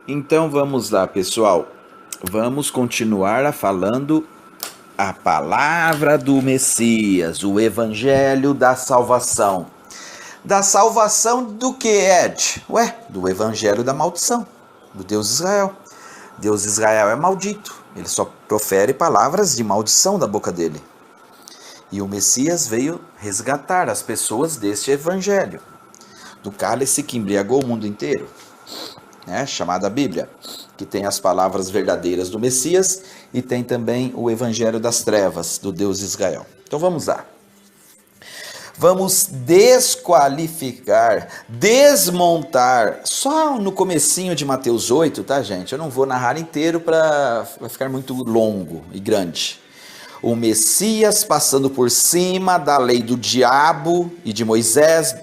Então vamos lá, pessoal. Vamos continuar falando a palavra do Messias, o evangelho da salvação. Da salvação do que, Ed? Do evangelho da maldição, do Deus Israel. Deus Israel é maldito, ele só profere palavras de maldição da boca dele. E o Messias veio resgatar as pessoas deste evangelho, do cálice que embriagou o mundo inteiro, chamada Bíblia, que tem as palavras verdadeiras do Messias e tem também o evangelho das trevas do Deus Israel. Então vamos lá. Vamos desqualificar, desmontar, só no comecinho de Mateus 8, tá, gente? Eu não vou narrar inteiro vai ficar muito longo e grande. O Messias passando por cima da lei do diabo e de Moisés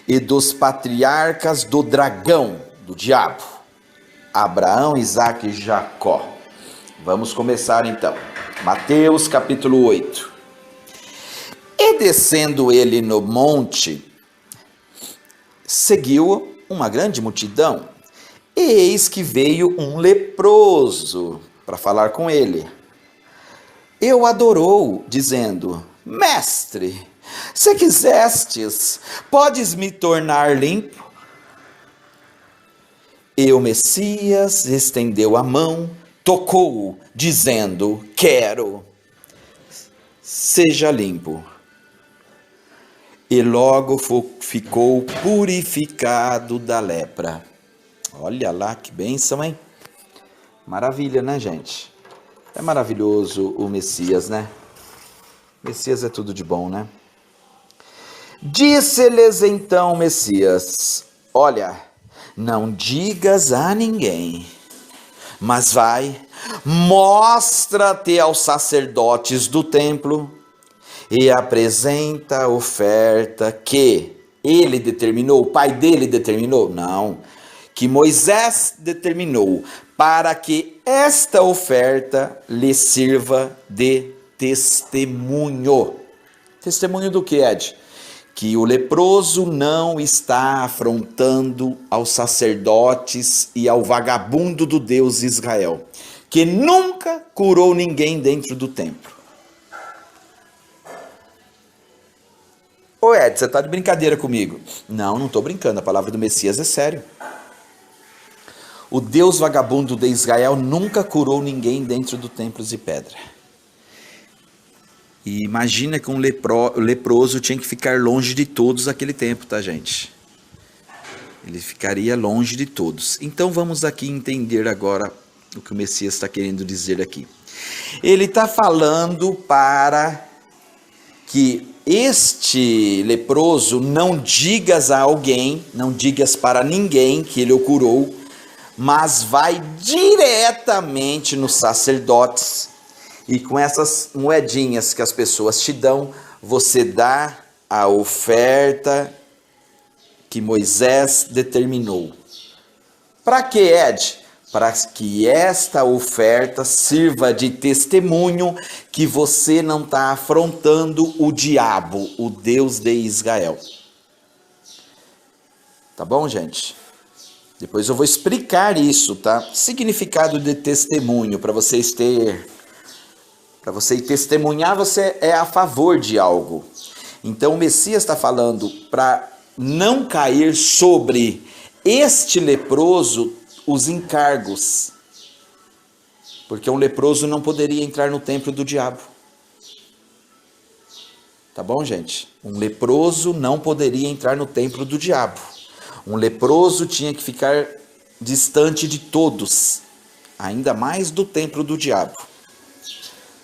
e dos patriarcas do dragão, do diabo, Abraão, Isaque e Jacó. Vamos começar então. Mateus capítulo 8. E descendo ele no monte, seguiu uma grande multidão. E eis que veio um leproso para falar com ele. E o adorou, dizendo: Mestre, se quisestes, podes me tornar limpo? E o Messias estendeu a mão, tocou-o, dizendo: Quero, seja limpo. E logo ficou purificado da lepra. Olha lá que bênção, hein? Maravilha, né, gente? É maravilhoso o Messias, né? O Messias é tudo de bom, né? Disse-lhes então o Messias: Olha, não digas a ninguém, mas vai, mostra-te aos sacerdotes do templo e apresenta a oferta que ele determinou, o pai dele determinou? Não, que Moisés determinou, para que esta oferta lhe sirva de testemunho. Testemunho do que, Ed? Que o leproso não está afrontando aos sacerdotes e ao vagabundo do Deus Israel, que nunca curou ninguém dentro do templo. Ô Ed, você está de brincadeira comigo? Não estou brincando, a palavra do Messias é sério. O Deus vagabundo de Israel nunca curou ninguém dentro do templo de pedra. E imagina que um leproso tinha que ficar longe de todos naquele tempo, tá, gente? Ele ficaria longe de todos. Então vamos aqui entender agora o que o Messias está querendo dizer aqui. Ele está falando para que este leproso não digas a alguém, não digas para ninguém que ele o curou, mas vai diretamente nos sacerdotes e com essas moedinhas que as pessoas te dão, você dá a oferta que Moisés determinou. Para que, Ed? Para que esta oferta sirva de testemunho que você não está afrontando o diabo, o Deus de Israel. Tá bom, gente? Depois eu vou explicar isso, tá? Significado de testemunho, para você testemunhar, você é a favor de algo. Então o Messias está falando para não cair sobre este leproso os encargos, porque um leproso não poderia entrar no templo do diabo. Tá bom, gente? Um leproso não poderia entrar no templo do diabo. Um leproso tinha que ficar distante de todos, ainda mais do templo do diabo.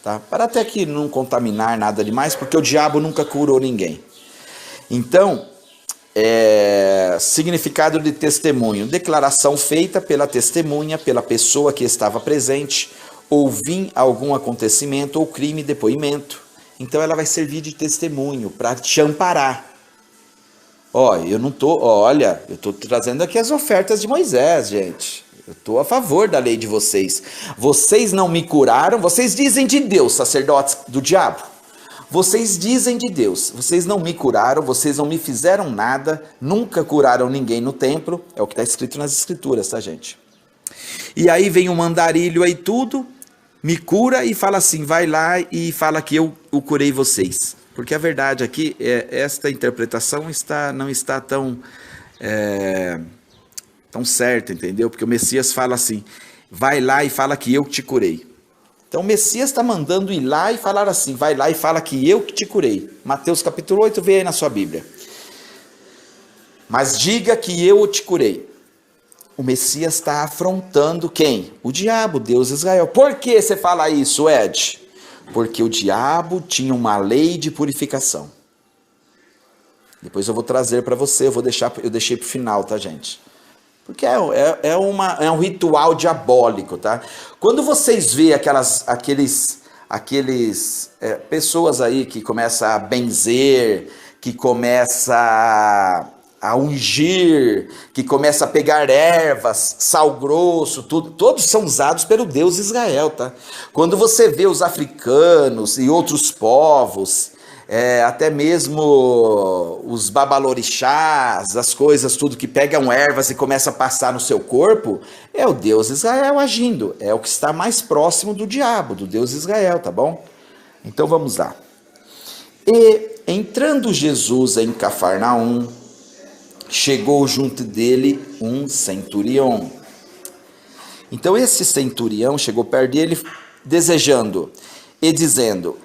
Tá? Para até que não contaminar nada demais, porque o diabo nunca curou ninguém. Então, significado de testemunho: declaração feita pela testemunha, pela pessoa que estava presente, ouvindo algum acontecimento ou crime, depoimento. Então ela vai servir de testemunho para te amparar. Eu estou trazendo aqui as ofertas de Moisés, gente. Eu estou a favor da lei de vocês. Vocês não me curaram, vocês dizem de Deus, sacerdotes do diabo. Vocês dizem de Deus, vocês não me curaram, vocês não me fizeram nada, nunca curaram ninguém no templo. É o que está escrito nas escrituras, tá, gente? E aí vem um andarilho aí tudo, me cura e fala assim, vai lá e fala que eu curei vocês. Porque a verdade aqui, esta interpretação não está tão certa, entendeu? Porque o Messias fala assim, vai lá e fala que eu te curei. Então o Messias está mandando ir lá e falar assim, vai lá e fala que eu que te curei. Mateus capítulo 8, vê aí na sua Bíblia. Mas diga que eu te curei. O Messias está afrontando quem? O diabo, Deus Israel. Por que você fala isso, Ed? Porque o diabo tinha uma lei de purificação. Depois eu vou trazer para você, eu deixei para o final, tá, gente? Porque é um ritual diabólico, tá? Quando vocês vê aqueles pessoas aí que começam a benzer, que começam a ungir, que começa a pegar ervas, sal grosso, tudo, todos são usados pelo Deus Israel, tá? Quando você vê os africanos e outros povos, até mesmo os babalorixás, as coisas tudo que pegam ervas e começa a passar no seu corpo, é o Deus Israel agindo, é o que está mais próximo do diabo, do Deus Israel, tá bom? Então vamos lá. E entrando Jesus em Cafarnaum, chegou junto dele um centurião. Então esse centurião chegou perto dele desejando e dizendo,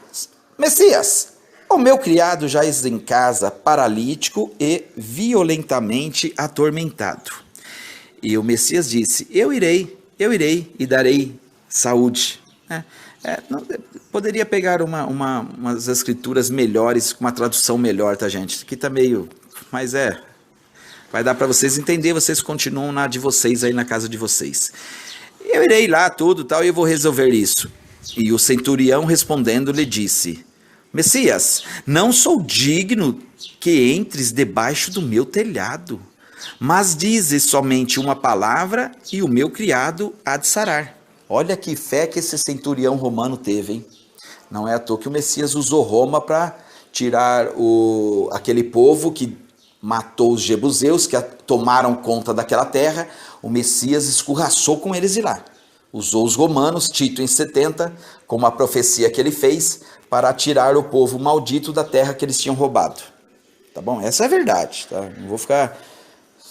Messias, o meu criado já está em casa, paralítico e violentamente atormentado. E o Messias disse, eu irei e darei saúde. Poderia pegar umas escrituras melhores, com uma tradução melhor, tá, gente? Aqui tá meio, mas vai dar para vocês entender, vocês continuam na de vocês aí na casa de vocês. Eu irei lá tudo tal e eu vou resolver isso. E o centurião respondendo lhe disse, Messias, não sou digno que entres debaixo do meu telhado, mas dizes somente uma palavra e o meu criado há de sarar. Olha que fé que esse centurião romano teve, hein? Não é à toa que o Messias usou Roma para tirar aquele povo que matou os jebuseus, que tomaram conta daquela terra. O Messias escorraçou com eles de lá. Usou os romanos, Tito em 70, como a profecia que ele fez, para tirar o povo maldito da terra que eles tinham roubado. Tá bom? Essa é a verdade, tá? Não vou ficar...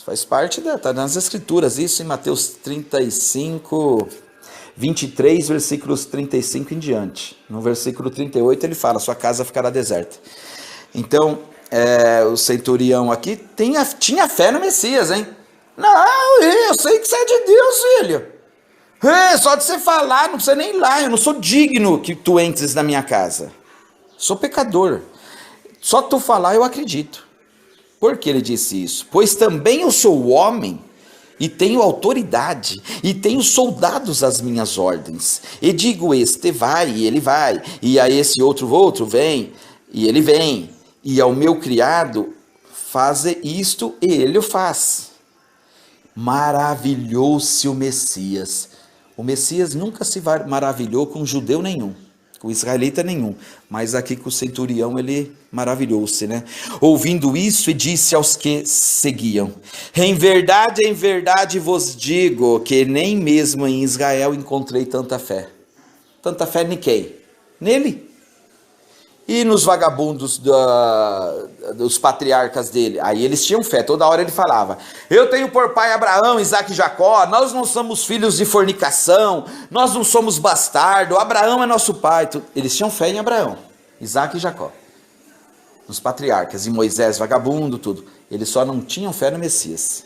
Faz parte tá nas escrituras, isso em Mateus 35, 23, versículos 35 em diante. No versículo 38 ele fala, sua casa ficará deserta. Então, o centurião aqui tinha fé no Messias, hein? Não, eu sei que você é de Deus, filho. Só de você falar, não precisa nem ir lá, eu não sou digno que tu entres na minha casa. Sou pecador. Só tu falar eu acredito. Por que ele disse isso? Pois também eu sou homem e tenho autoridade e tenho soldados às minhas ordens. E digo, este vai e ele vai, e a esse outro vem e ele vem. E ao meu criado, faze isto, e ele o faz. Maravilhou-se o Messias. O Messias nunca se maravilhou com judeu nenhum, com israelita nenhum. Mas aqui com o centurião ele maravilhou-se, né? Ouvindo isso, e disse aos que seguiam, em verdade vos digo, que nem mesmo em Israel encontrei tanta fé. Tanta fé em quem? Nele. E nos vagabundos dos patriarcas dele, aí eles tinham fé, toda hora ele falava, eu tenho por pai Abraão, Isaac e Jacó, nós não somos filhos de fornicação, nós não somos bastardo, Abraão é nosso pai. Eles tinham fé em Abraão, Isaac e Jacó, nos patriarcas, em Moisés, vagabundo, tudo. Eles só não tinham fé no Messias.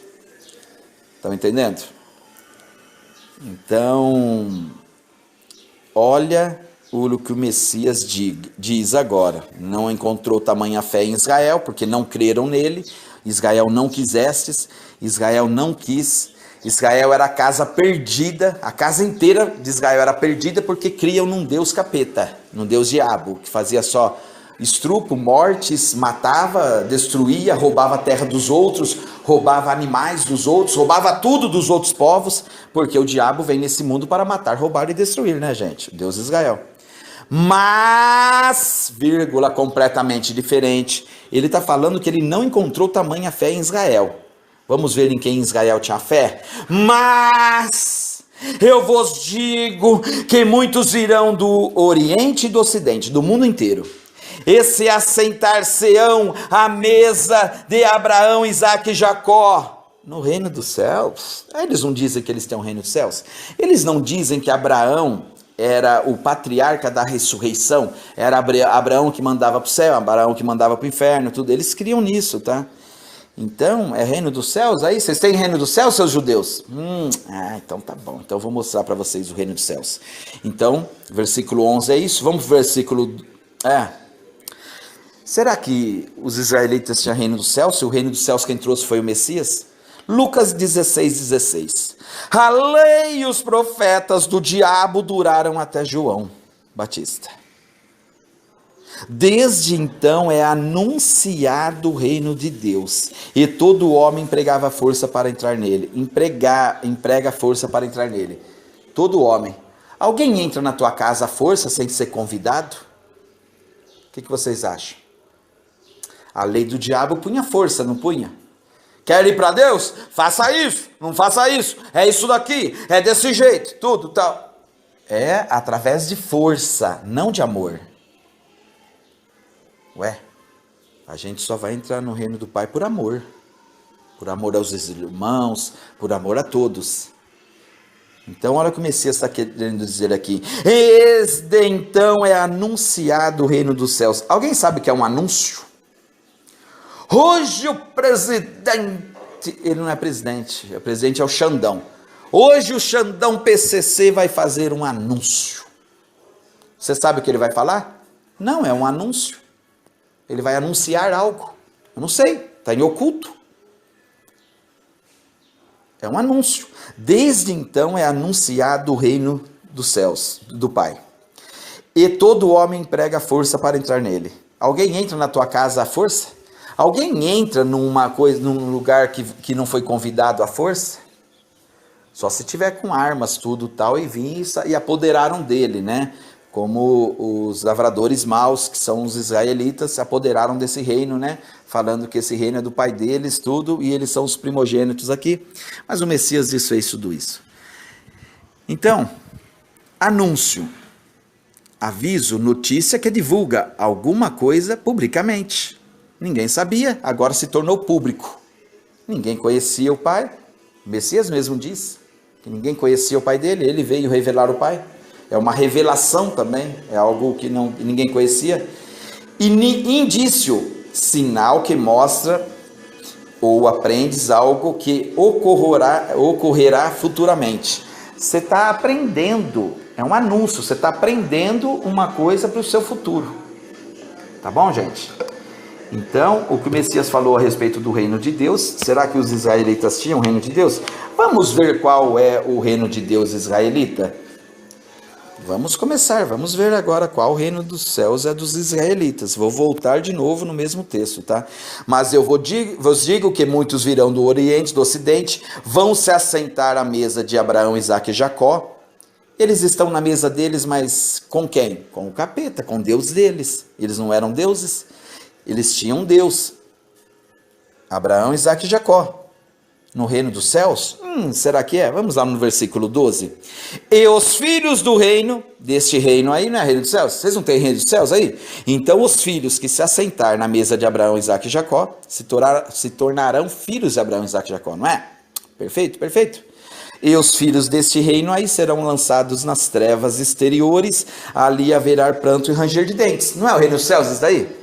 Estão entendendo? Então, olha o que o Messias diz agora. Não encontrou tamanha fé em Israel, porque não creram nele. Israel não quisestes, Israel não quis. Israel era a casa perdida, a casa inteira de Israel era perdida porque criam num Deus capeta, num Deus diabo, que fazia só estrupo, mortes, matava, destruía, roubava a terra dos outros, roubava animais dos outros, roubava tudo dos outros povos, porque o diabo vem nesse mundo para matar, roubar e destruir, né, gente? Deus Israel. Mas, vírgula, completamente diferente, ele está falando que ele não encontrou tamanha fé em Israel. Vamos ver em quem Israel tinha fé. Mas Eu vos digo que muitos virão do Oriente e do Ocidente, do mundo inteiro, e se assentar-se-ão à mesa de Abraão, Isaque e Jacó no reino dos céus. Eles não dizem que eles têm um reino dos céus? Eles não dizem que Abraão era o patriarca da ressurreição? Era Abraão que mandava para o céu, Abraão que mandava para o inferno, tudo. Eles criam nisso, tá? Então, é reino dos céus aí? Vocês têm reino dos céus, seus judeus? Então tá bom. Então eu vou mostrar para vocês o reino dos céus. Então, versículo 11 é isso. Vamos pro versículo... Será que os israelitas tinham reino dos céus? Se o reino dos céus quem trouxe foi o Messias? Lucas 16:16. A lei e os profetas do diabo duraram até João Batista. Desde então é anunciado o reino de Deus, e todo homem empregava força para entrar nele. Emprega força para entrar nele. Todo homem. Alguém entra na tua casa à força sem ser convidado? O que vocês acham? A lei do diabo punha força, não punha? Quer ir para Deus? Faça isso, não faça isso, é isso daqui, é desse jeito, tudo tal. É através de força, não de amor. Ué, a gente só vai entrar no reino do Pai por amor aos irmãos, por amor a todos. Então, olha o que o Messias está querendo dizer aqui. Desde então é anunciado o reino dos céus. Alguém sabe o que é um anúncio? Hoje o presidente, ele não é presidente, o presidente é o Xandão. Hoje o Xandão PCC vai fazer um anúncio. Você sabe o que ele vai falar? Não, é um anúncio. Ele vai anunciar algo. Eu não sei, está em oculto. É um anúncio. Desde então é anunciado o reino dos céus, do Pai. E todo homem emprega força para entrar nele. Alguém entra na tua casa à força? Alguém entra num lugar que não foi convidado à força? Só se tiver com armas, tudo tal, e vir e apoderaram dele, né? Como os lavradores maus, que são os israelitas, se apoderaram desse reino, né? Falando que esse reino é do pai deles, tudo, e eles são os primogênitos aqui. Mas o Messias fez tudo isso. Então, anúncio, aviso, notícia que divulga alguma coisa publicamente. Ninguém sabia, agora se tornou público. Ninguém conhecia o pai. O Messias mesmo disse que ninguém conhecia o pai dele, ele veio revelar o pai. É uma revelação também, é algo que ninguém conhecia. E indício, sinal que mostra ou aprendes algo que ocorrerá futuramente. Você está aprendendo, é um anúncio, você está aprendendo uma coisa para o seu futuro. Tá bom, gente? Então, o que o Messias falou a respeito do reino de Deus, será que os israelitas tinham o reino de Deus? Vamos ver qual é o reino de Deus israelita? Vamos começar, vamos ver agora qual reino dos céus é dos israelitas. Vou voltar de novo no mesmo texto, tá? Mas eu vos digo que muitos virão do Oriente, do Ocidente, vão se assentar à mesa de Abraão, Isaque e Jacó. Eles estão na mesa deles, mas com quem? Com o capeta, com Deus deles. Eles não eram deuses, eles tinham Deus. Abraão, Isaque e Jacó. No reino dos céus? Será que é? Vamos lá no versículo 12. E os filhos do reino, deste reino aí, não é reino dos céus? Vocês não têm reino dos céus aí? Então os filhos que se assentar na mesa de Abraão, Isaque e Jacó, se tornarão filhos de Abraão, Isaque e Jacó, não é? Perfeito, perfeito. E os filhos deste reino aí serão lançados nas trevas exteriores, ali haverá pranto e ranger de dentes. Não é o reino dos céus isso daí?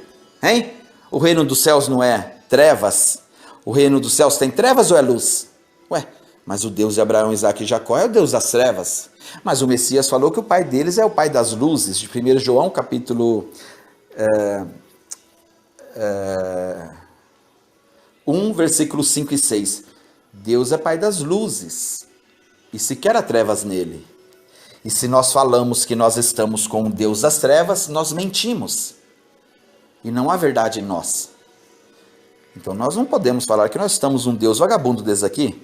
Hein? O reino dos céus não é trevas? O reino dos céus tem trevas ou é luz? Ué, mas o Deus de Abraão, Isaque e Jacó é o Deus das trevas. Mas o Messias falou que o pai deles é o pai das luzes. De 1 João, capítulo 1, versículos 5 e 6. Deus é pai das luzes. E sequer há trevas nele. E se nós falamos que nós estamos com o Deus das trevas, nós mentimos. E não há verdade em nós. Então nós não podemos falar que nós estamos um Deus vagabundo desse aqui.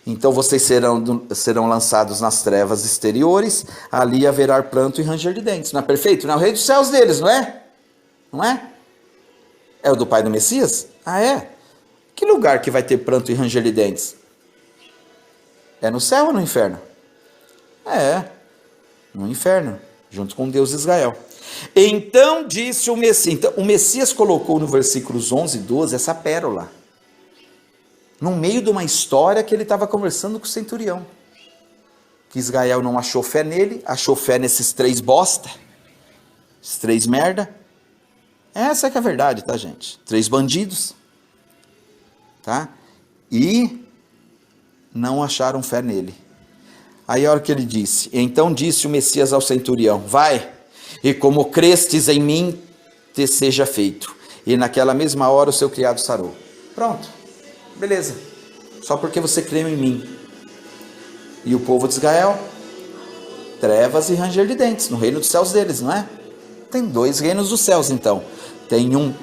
Então vocês serão lançados nas trevas exteriores, ali haverá pranto e ranger de dentes. Não é perfeito? Não é o rei dos céus deles, não é? Não é? É o do pai do Messias? Ah, é? Que lugar que vai ter pranto e ranger de dentes? É no céu ou no inferno? No inferno, junto com Deus de Israel. Então disse o Messias. Então, o Messias colocou no versículos 11 e 12 essa pérola. No meio de uma história que ele estava conversando com o centurião. Que Israel não achou fé nele, achou fé nesses 3 bosta. Esses 3 merda. Essa é que é a verdade, tá, gente? 3 bandidos. Tá? E não acharam fé nele. Aí a hora que ele disse, então disse o Messias ao centurião, vai, e como crestes em mim, te seja feito. E naquela mesma hora o seu criado sarou. Pronto, beleza. Só porque você creu em mim. E o povo de Israel, trevas e ranger de dentes, no reino dos céus deles, não é? Tem 2 reinos dos céus então. Tem um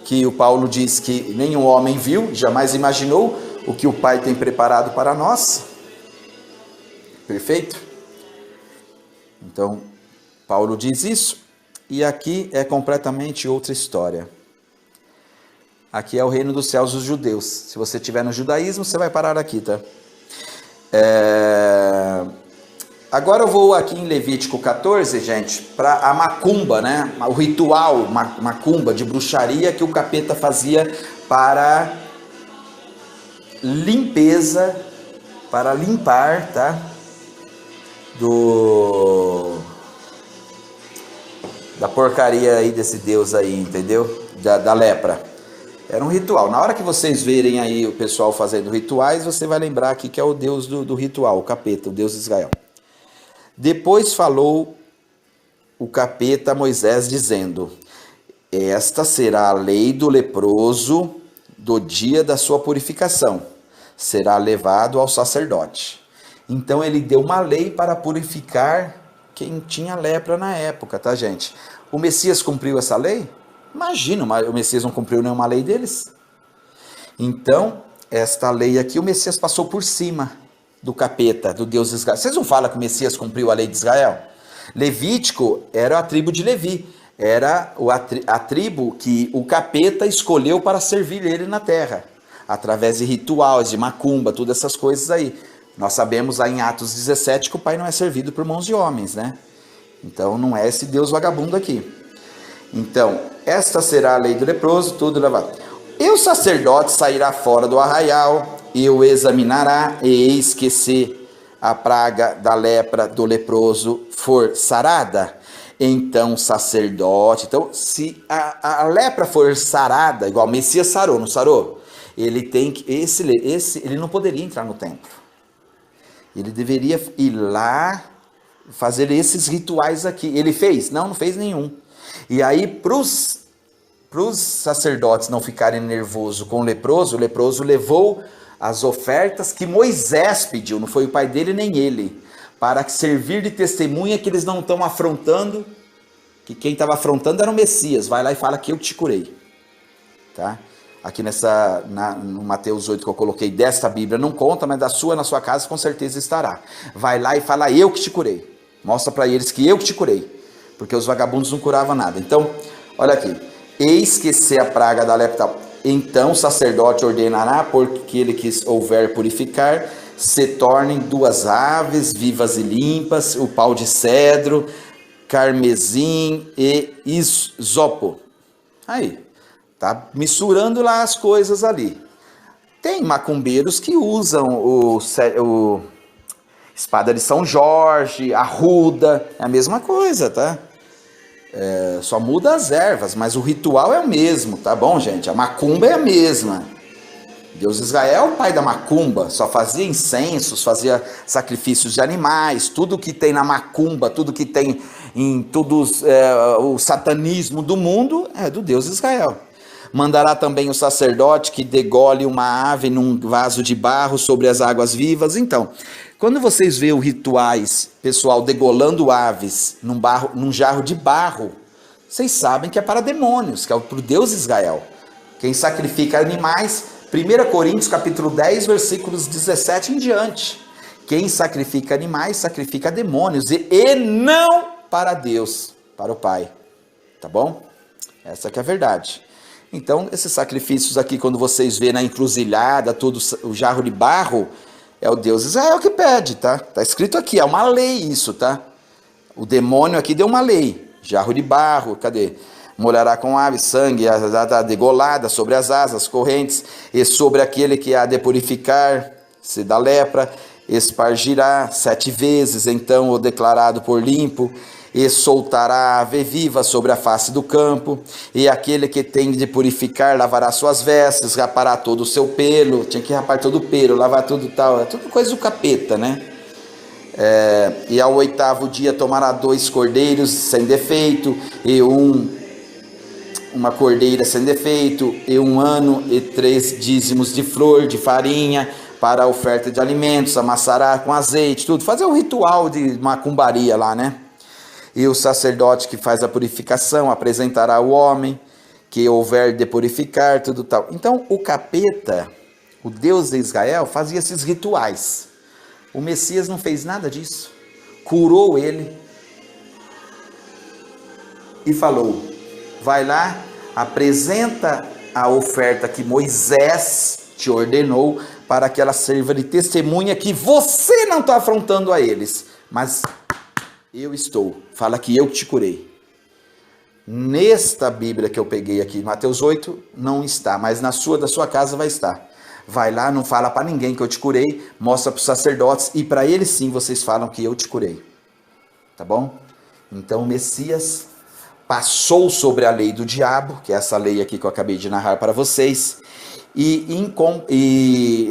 que o Paulo diz que nenhum homem viu, jamais imaginou o que o Pai tem preparado para nós. Perfeito? Então, Paulo diz isso, e aqui é completamente outra história. Aqui é o reino dos céus dos judeus. Se você estiver no judaísmo, você vai parar aqui, tá? Agora eu vou aqui em Levítico 14, gente, para a macumba, né? O ritual macumba de bruxaria que o capeta fazia para limpeza, para limpar, tá? Da porcaria aí desse Deus aí, entendeu? Da lepra. Era um ritual. Na hora que vocês verem aí o pessoal fazendo rituais, você vai lembrar aqui que é o Deus do ritual, o capeta, o Deus de Israel. Depois falou o capeta a Moisés dizendo, esta será a lei do leproso do dia da sua purificação. Será levado ao sacerdote. Então ele deu uma lei para purificar quem tinha lepra na época, tá, gente? O Messias cumpriu essa lei? Imagina, o Messias não cumpriu nenhuma lei deles. Então, esta lei aqui, o Messias passou por cima do capeta, do Deus de Israel. Vocês não falam que o Messias cumpriu a lei de Israel? Levítico era a tribo de Levi. Era a tribo que o capeta escolheu para servir ele na terra. Através de rituais, de macumba, todas essas coisas aí. Nós sabemos lá em Atos 17 que o Pai não é servido por mãos de homens, né? Então não é esse Deus vagabundo aqui. Então, esta será a lei do leproso, tudo levado. E o sacerdote sairá fora do arraial, e o examinará, e eis que se a praga da lepra do leproso for sarada, então o sacerdote... Então, se a lepra for sarada, igual o Messias sarou, não sarou? Ele tem que... ele não poderia entrar no templo. Ele deveria ir lá fazer esses rituais aqui. Ele fez? Não fez nenhum. E aí, para os sacerdotes não ficarem nervosos com o leproso levou as ofertas que Moisés pediu, não foi o pai dele nem ele, para servir de testemunha que eles não estão afrontando, que quem estava afrontando era o Messias. Vai lá e fala que eu te curei. Tá? Aqui no Mateus 8 que eu coloquei desta Bíblia, não conta, mas na sua casa com certeza estará. Vai lá e fala, eu que te curei. Mostra para eles que eu que te curei. Porque os vagabundos não curavam nada. Então, olha aqui. Eis que se a praga da lepra... Então o sacerdote ordenará, porque ele quis houver purificar, se tornem 2 aves vivas e limpas, o pau de cedro, carmesim e isopo. Aí, tá misturando lá as coisas ali. Tem macumbeiros que usam o espada de São Jorge, arruda, é a mesma coisa, tá? Só muda as ervas, mas o ritual é o mesmo, tá bom, gente? A macumba é a mesma. Deus de Israel é o pai da macumba, só fazia incensos, fazia sacrifícios de animais, tudo que tem na macumba, tudo que tem em o satanismo do mundo é do Deus de Israel. Mandará também o sacerdote que degole uma ave num vaso de barro sobre as águas vivas. Então, quando vocês veem rituais, pessoal, degolando aves num jarro de barro, vocês sabem que é para demônios, que é para o Deus de Israel. Quem sacrifica animais, 1 Coríntios capítulo 10, versículos 17 em diante. Quem sacrifica animais, sacrifica demônios, e não para Deus, para o Pai. Tá bom? Essa que é a verdade. Então, esses sacrifícios aqui, quando vocês vêem na encruzilhada, todo o jarro de barro, É o Deus Israel que pede, tá? Tá escrito aqui, é uma lei isso, tá? O demônio aqui deu uma lei. Jarro de barro, cadê? Molhará com ave, sangue, a degolada sobre as asas, correntes, e sobre aquele que há de purificar, se da lepra, espargirá 7 vezes, então o declarado por limpo, e soltará a ave viva sobre a face do campo, e aquele que tem de purificar lavará suas vestes, rapará todo o seu pelo, tinha que rapar todo o pelo, lavar tudo tal, é tudo coisa do capeta, né? E ao 8º dia tomará 2 cordeiros sem defeito, e uma cordeira sem defeito, e 1 ano e 3 dízimos de flor, de farinha, para a oferta de alimentos, amassará com azeite, tudo, fazer um ritual de macumbaria lá, né? E o sacerdote que faz a purificação apresentará o homem que houver de purificar, tudo tal. Então o capeta, o Deus de Israel, fazia esses rituais. O Messias não fez nada disso. Curou ele e falou: vai lá, apresenta a oferta que Moisés te ordenou, para que ela sirva de testemunha que você não está afrontando a eles, mas eu estou. Fala que eu te curei. Nesta Bíblia que eu peguei aqui, Mateus 8, não está, mas da sua casa vai estar. Vai lá, não fala para ninguém que eu te curei, mostra para os sacerdotes, e para eles sim vocês falam que eu te curei. Tá bom? Então o Messias passou sobre a lei do diabo, que é essa lei aqui que eu acabei de narrar para vocês, e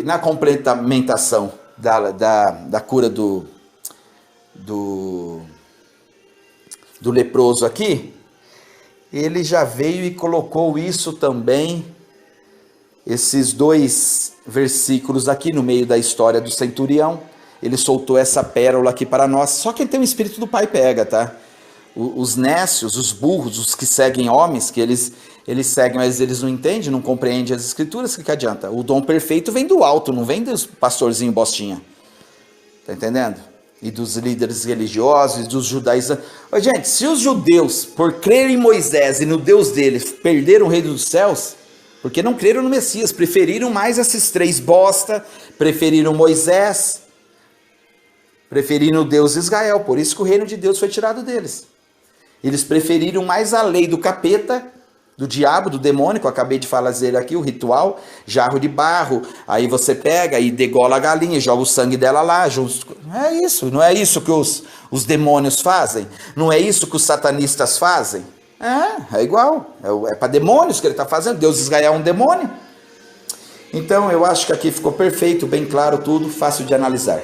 na complementação da cura do leproso aqui, ele já veio e colocou isso também, esses 2 versículos aqui no meio da história do centurião. Ele soltou essa pérola aqui para nós, só que ele tem o espírito do pai pega, tá? Os nécios, os burros, os que seguem homens, que eles seguem, mas eles não entendem, não compreendem as escrituras, que adianta? O dom perfeito vem do alto, não vem dos pastorzinhos bostinha. Tá entendendo? E dos líderes religiosos, dos judaizantes. Gente, se os judeus, por crerem em Moisés e no Deus deles, perderam o reino dos céus, porque não creram no Messias, preferiram mais esses 3 bosta, preferiram Moisés, preferiram o Deus de Israel, por isso que o reino de Deus foi tirado deles. Eles preferiram mais a lei do capeta, do diabo, do demônio, que eu acabei de fazer aqui, o ritual, jarro de barro, aí você pega e degola a galinha, joga o sangue dela lá, é isso, não é isso que os demônios fazem? Não é isso que os satanistas fazem? É igual, é para demônios que ele está fazendo, Deus de Israel é um demônio. Então eu acho que aqui ficou perfeito, bem claro tudo, fácil de analisar.